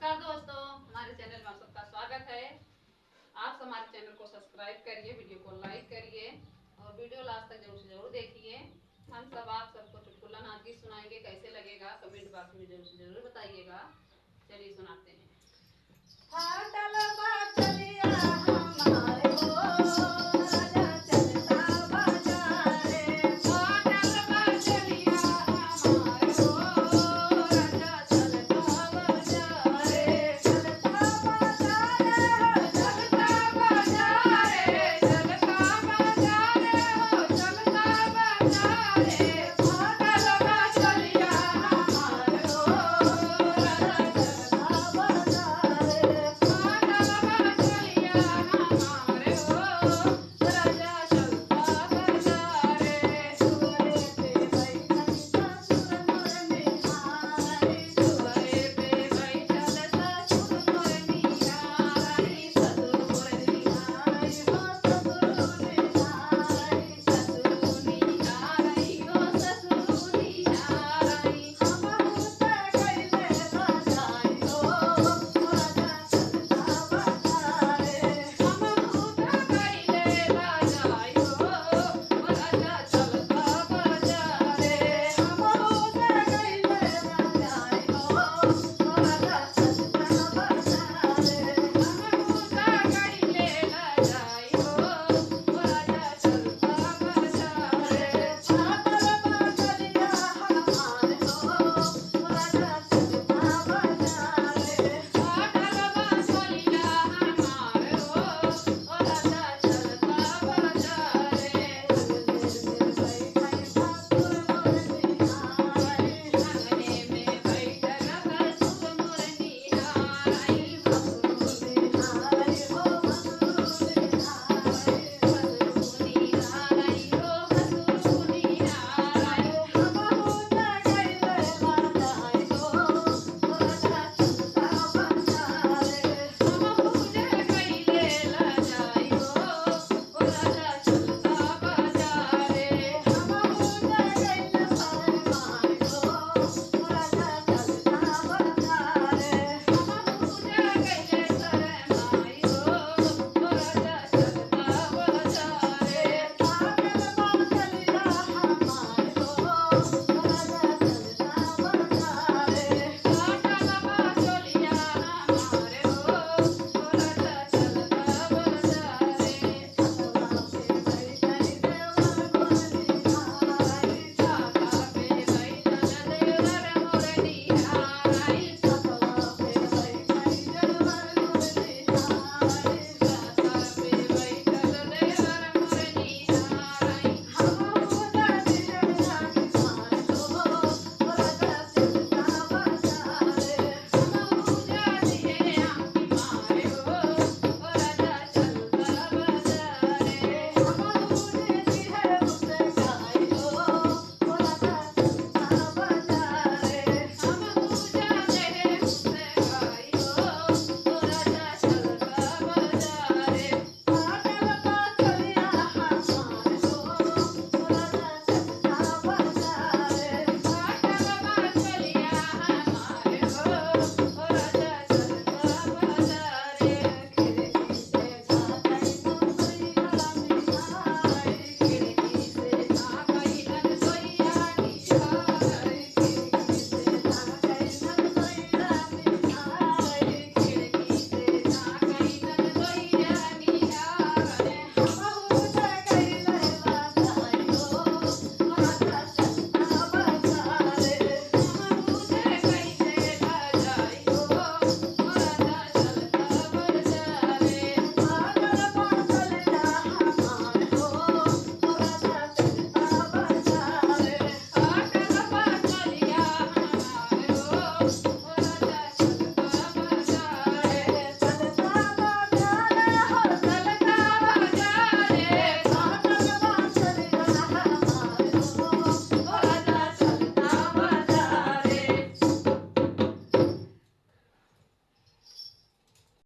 नमस्कार दोस्तों, हमारे चैनल में आप सबका स्वागत है। आप हमारे चैनल को सब्सक्राइब करिए, वीडियो को लाइक करिए और वीडियो लास्ट तक जरूर से जरूर देखिए। हम सब आप सबको चुटकुला नाच गीत सुनाएंगे, कैसे लगेगा कमेंट बॉक्स में जरूर से जरूर बताइएगा। चलिए सुनाते हैं। फाटल बा चलिया